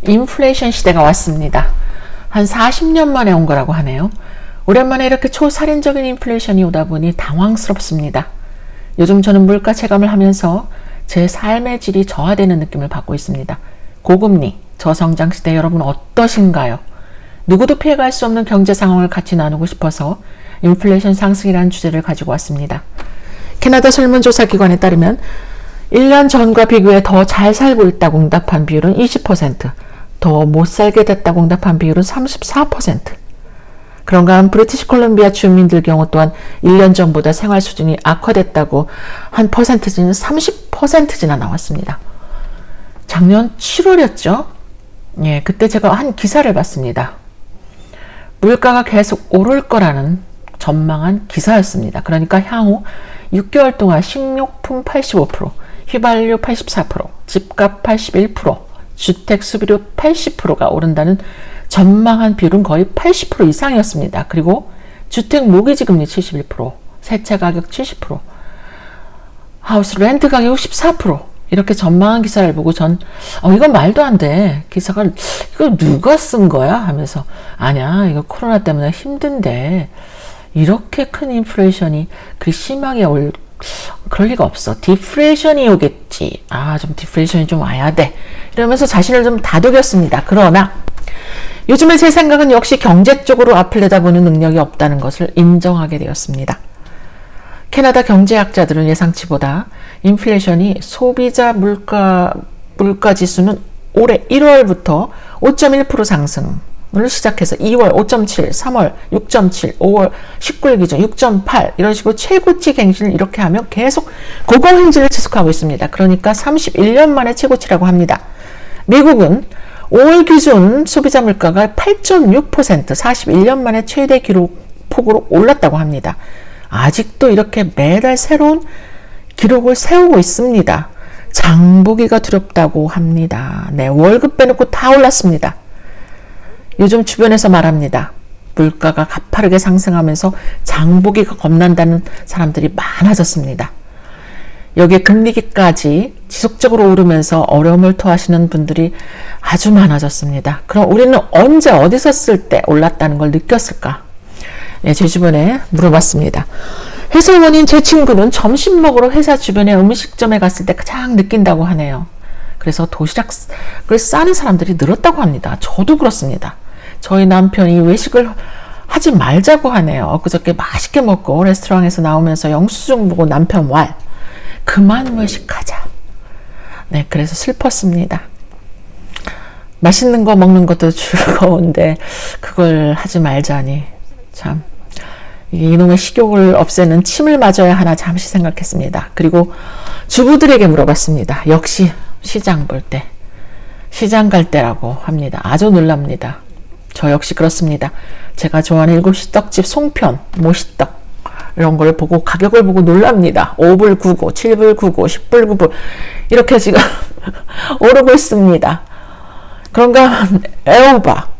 인플레이션 시대가 왔습니다. 한 40년 만에 온 거라고 하네요. 오랜만에 이렇게 초살인적인 인플레이션이 오다 보니 당황스럽습니다. 요즘 저는 물가 체감을 하면서 제 삶의 질이 저하되는 느낌을 받고 있습니다. 고금리, 저성장 시대 여러분 어떠신가요? 누구도 피해갈 수 없는 경제 상황을 같이 나누고 싶어서 인플레이션 상승이라는 주제를 가지고 왔습니다. 캐나다 설문조사기관에 따르면 1년 전과 비교해 더 잘 살고 있다고 응답한 비율은 20%, 더 못 살게 됐다고 응답한 비율은 34%. 그런가 하면 브리티시 콜롬비아 주민들 경우 또한 1년 전보다 생활 수준이 악화됐다고 한 퍼센트지는 30%지나 나왔습니다. 작년 7월이었죠? 예, 그때 제가 한 기사를 봤습니다. 물가가 계속 오를 거라는 전망한 기사였습니다. 그러니까 향후 6개월 동안 식료품 85%, 휘발유 84%, 집값 81%, 주택 수비료 80%가 오른다는 전망한 비율은 거의 80% 이상이었습니다. 그리고 주택 모기지 금리 71%, 세채 가격 70%, 하우스 렌트 가격 14%, 이렇게 전망한 기사를 보고 전 이건 말도 안 돼. 기사가 이거 누가 쓴 거야? 하면서 아니야, 이거 코로나 때문에 힘든데 이렇게 큰 인플레이션이 그 심하게 그럴 리가 없어. 디플레이션이 오겠지. 좀 디플레이션이 좀 와야 돼. 이러면서 자신을 좀 다독였습니다. 그러나 요즘에 제 생각은 역시 경제 쪽으로 앞을 내다보는 능력이 없다는 것을 인정하게 되었습니다. 캐나다 경제학자들은 예상치보다 인플레이션이 소비자 물가 지수는 올해 1월부터 5.1% 상승을 시작해서 2월 5.7, 3월 6.7, 5월 19일 기준 6.8 이런 식으로 최고치 갱신을 이렇게 하면 계속 고공행진을 지속하고 있습니다. 그러니까 31년 만에 최고치라고 합니다. 미국은 5월 기준 소비자 물가가 8.6%, 41년 만에 최대 기록 폭으로 올랐다고 합니다. 아직도 이렇게 매달 새로운 기록을 세우고 있습니다. 장보기가 두렵다고 합니다. 네, 월급 빼놓고 다 올랐습니다. 요즘 주변에서 말합니다. 물가가 가파르게 상승하면서 장보기가 겁난다는 사람들이 많아졌습니다. 여기에 금리기까지 지속적으로 오르면서 어려움을 토하시는 분들이 아주 많아졌습니다. 그럼 우리는 언제 어디서 쓸 때 올랐다는 걸 느꼈을까? 네, 제 주변에 물어봤습니다. 회사원인 제 친구는 점심 먹으러 회사 주변의 음식점에 갔을 때 가장 느낀다고 하네요. 그래서 도시락을 싸는 사람들이 늘었다고 합니다. 저도 그렇습니다. 저희 남편이 외식을 하지 말자고 하네요. 그저께 맛있게 먹고 레스토랑에서 나오면서 영수증 보고 남편 왈. 그만 외식하자. 네, 그래서 슬펐습니다. 맛있는 거 먹는 것도 즐거운데 그걸 하지 말자니 참 이놈의 식욕을 없애는 침을 맞아야 하나 잠시 생각했습니다. 그리고 주부들에게 물어봤습니다. 역시 시장 볼 때, 시장 갈 때라고 합니다. 아주 놀랍니다. 저 역시 그렇습니다. 제가 좋아하는 7시 떡집 송편, 모시떡 이런 걸 보고 가격을 보고 놀랍니다. 5불 99, 7불 99, 10불 9불 이렇게 지금 오르고 있습니다. 그런가 하면 애호박,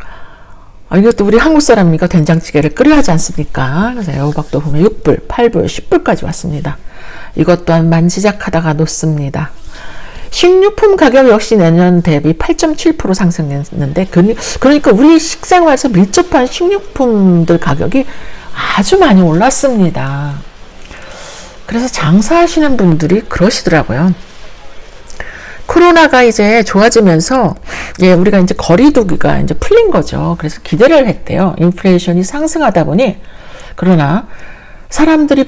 이것도 우리 한국 사람이니까 된장찌개를 끓여야 하지 않습니까? 그래서 애호박도 보면 6불, 8불, 10불까지 왔습니다. 이것 또한 만지작하다가 놓습니다. 식료품 가격 역시 내년 대비 8.7% 상승했는데 그러니까 우리 식생활에서 밀접한 식료품들 가격이 아주 많이 올랐습니다. 그래서 장사하시는 분들이 그러시더라고요. 코로나가 이제 좋아지면서 우리가 이제 거리두기가 이제 풀린 거죠. 그래서 기대를 했대요. 인플레이션이 상승하다 보니. 그러나 사람들이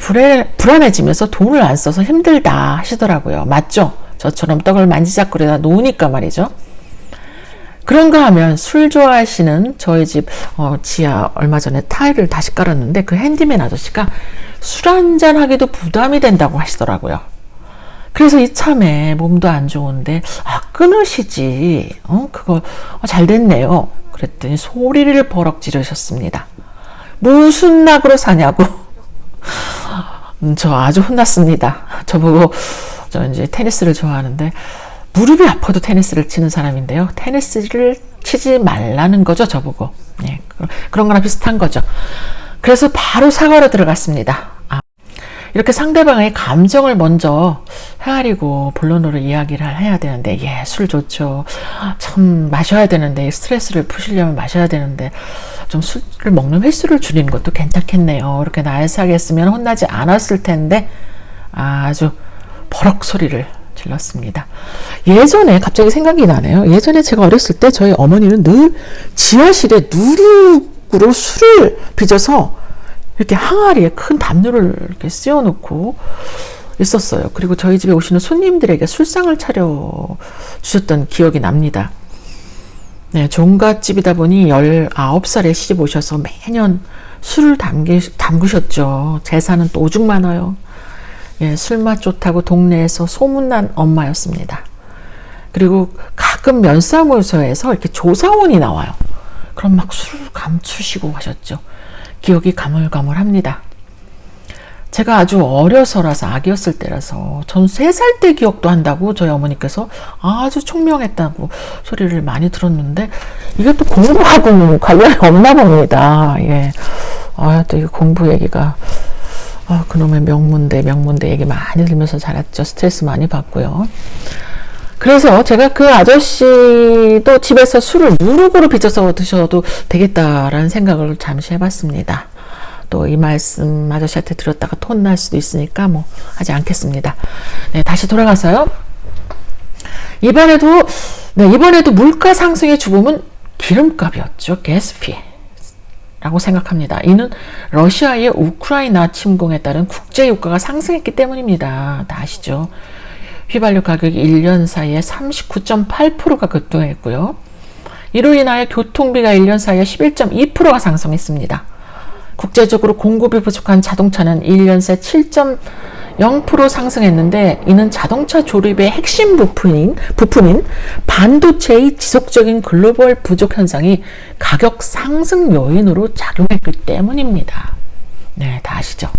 불안해지면서 돈을 안 써서 힘들다 하시더라고요. 맞죠? 저처럼 떡을 만지작거리다 놓으니까 말이죠. 그런가 하면 술 좋아하시는 저희 집 지하 얼마 전에 타일을 다시 깔았는데 그 핸디맨 아저씨가 술 한잔 하기도 부담이 된다고 하시더라고요. 그래서 이참에 몸도 안 좋은데 끊으시지. 그거 잘 됐네요. 그랬더니 소리를 버럭 지르셨습니다. 무슨 낙으로 사냐고. 저 아주 혼났습니다. 저보고 저 이제 테니스를 좋아하는데 무릎이 아파도 테니스를 치는 사람인데요. 테니스를 치지 말라는 거죠, 저보고. 네, 그런 거랑 비슷한 거죠. 그래서 바로 사과로 들어갔습니다. 이렇게 상대방의 감정을 먼저 헤아리고 본론으로 이야기를 해야 되는데, 예, 술 좋죠. 참 마셔야 되는데, 스트레스를 푸시려면 마셔야 되는데, 좀 술을 먹는 횟수를 줄이는 것도 괜찮겠네요. 이렇게 나이스하게 했으면 혼나지 않았을 텐데 아주 버럭 소리를 질렀습니다. 예전에 갑자기 생각이 나네요. 예전에 제가 어렸을 때 저희 어머니는 늘 지하실에 누룩으로 술을 빚어서 이렇게 항아리에 큰 담요를 이렇게 씌워놓고 있었어요. 그리고 저희 집에 오시는 손님들에게 술상을 차려 주셨던 기억이 납니다. 네, 종갓집이다 보니 19살에 시집 오셔서 매년 술을 담그셨죠. 재산은 또 오죽 많아요. 예, 술맛 좋다고 동네에서 소문난 엄마였습니다. 그리고 가끔 면사무소에서 이렇게 조사원이 나와요. 그럼 막 술을 감추시고 하셨죠. 기억이 가물가물합니다. 제가 아주 어려서라서 아기였을 때라서 전 3살 때 기억도 한다고 저희 어머니께서 아주 총명했다고 소리를 많이 들었는데, 이게 또 공부하고는 관련이 없나 봅니다. 예. 또 이 공부 얘기가, 그놈의 명문대 얘기 많이 들으면서 자랐죠. 스트레스 많이 받고요. 그래서 제가 그 아저씨도 집에서 술을 누룩으로 빚어서 드셔도 되겠다라는 생각을 잠시 해봤습니다. 또 이 말씀 아저씨한테 드렸다가 또 혼날 수도 있으니까 뭐 하지 않겠습니다. 네, 다시 돌아가서요. 이번에도 물가 상승의 주범은 기름값이었죠. 가스피 라고 생각합니다. 이는 러시아의 우크라이나 침공에 따른 국제 유가가 상승했기 때문입니다. 다 아시죠? 휘발유 가격이 1년 사이에 39.8%가 급등했고요. 이로 인하여 교통비가 1년 사이에 11.2%가 상승했습니다. 국제적으로 공급이 부족한 자동차는 1년 새 7.0% 상승했는데, 이는 자동차 조립의 핵심 부품인 반도체의 지속적인 글로벌 부족 현상이 가격 상승 요인으로 작용했기 때문입니다. 네, 다 아시죠?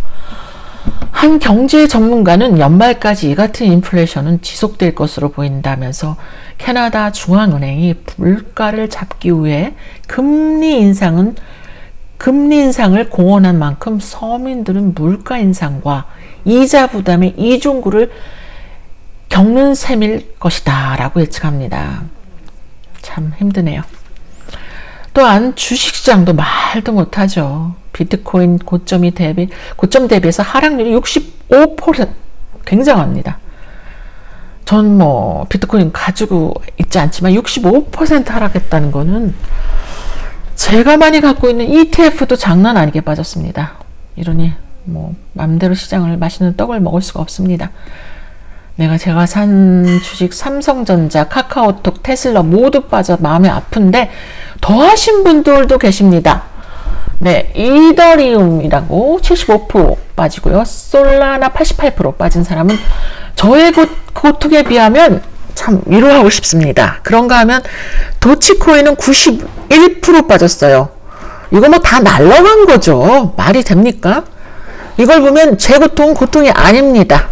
한 경제 전문가는 연말까지 이 같은 인플레이션은 지속될 것으로 보인다면서 캐나다 중앙은행이 물가를 잡기 위해 금리 인상을 공언한 만큼 서민들은 물가 인상과 이자 부담의 이중구를 겪는 셈일 것이다 라고 예측합니다. 참 힘드네요. 또한 주식시장도 말도 못하죠. 비트코인 고점 대비해서 하락률이 65%, 굉장합니다. 전 비트코인 가지고 있지 않지만 65% 하락했다는 거는, 제가 많이 갖고 있는 ETF도 장난 아니게 빠졌습니다. 이러니 맘대로 시장을 맛있는 떡을 먹을 수가 없습니다. 제가 산 주식 삼성전자, 카카오톡, 테슬라 모두 빠져 마음이 아픈데 더 하신 분들도 계십니다. 네, 이더리움이라고 75% 빠지고요. 솔라나 88% 빠진 사람은 저의 고통에 비하면 참 위로하고 싶습니다. 그런가 하면 도치코인은 91% 빠졌어요. 이거 다 날라간 거죠. 말이 됩니까? 이걸 보면 제 고통이 아닙니다.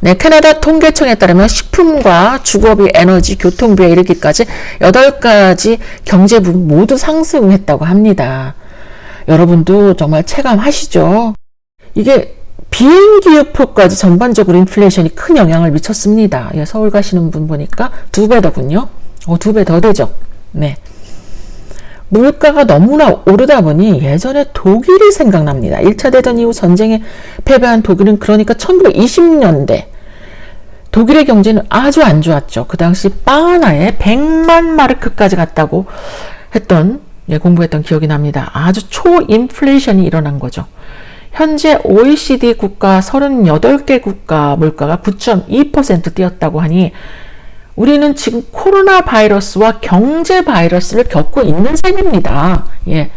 네, 캐나다 통계청에 따르면 식품과 주거비, 에너지, 교통비에 이르기까지 8가지 경제 부분 모두 상승했다고 합니다. 여러분도 정말 체감하시죠? 이게 비행기표까지 전반적으로 인플레이션이 큰 영향을 미쳤습니다. 예, 서울 가시는 분 보니까 2배 더군요. 2배 더 되죠. 네. 물가가 너무나 오르다 보니 예전에 독일이 생각납니다. 1차 대전 이후 전쟁에 패배한 독일은, 그러니까 1920년대 독일의 경제는 아주 안 좋았죠. 그 당시 빵 하나에 100만 마르크까지 갔다고 공부했던 기억이 납니다. 아주 초인플레이션이 일어난 거죠. 현재 OECD 국가 38개 국가 물가가 9.2% 뛰었다고 하니 우리는 지금 코로나 바이러스와 경제 바이러스를 겪고 있는 셈입니다. 예.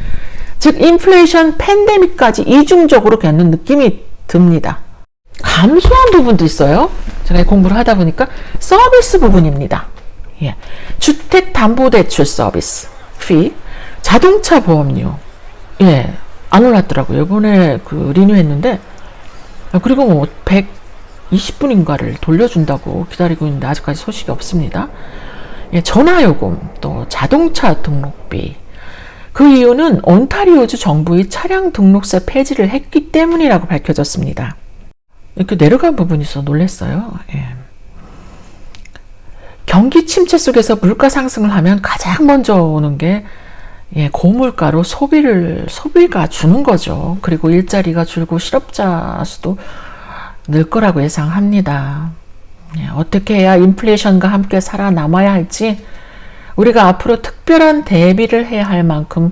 즉 인플레이션 팬데믹까지 이중적으로 겪는 느낌이 듭니다. 감소한 부분도 있어요. 제가 공부를 하다 보니까 서비스 부분입니다. 예. 주택담보대출 서비스 피, 자동차 보험료, 예, 안 올랐더라고요. 이번에 리뉴했는데, 그리고 120분인가를 돌려준다고 기다리고 있는데 아직까지 소식이 없습니다. 예, 전화요금, 또 자동차 등록비. 그 이유는 온타리오주 정부의 차량 등록세 폐지를 했기 때문이라고 밝혀졌습니다. 이렇게 내려간 부분이 있어 놀랐어요. 예. 경기 침체 속에서 물가 상승을 하면 가장 먼저 오는 게 고물가로 소비가 주는 거죠. 그리고 일자리가 줄고 실업자 수도 늘 거라고 예상합니다. 어떻게 해야 인플레이션과 함께 살아남아야 할지 우리가 앞으로 특별한 대비를 해야 할 만큼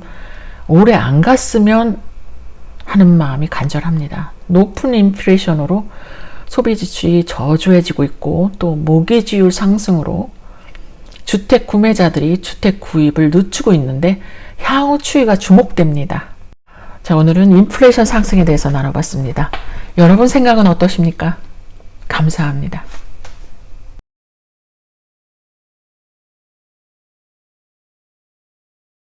오래 안 갔으면 하는 마음이 간절합니다. 높은 인플레이션으로 소비 지출이 저조해지고 있고 또 모기지율 상승으로 주택 구매자들이 주택 구입을 늦추고 있는데 향후 추이가 주목됩니다. 자, 오늘은 인플레이션 상승에 대해서 나눠봤습니다. 여러분 생각은 어떠십니까? 감사합니다.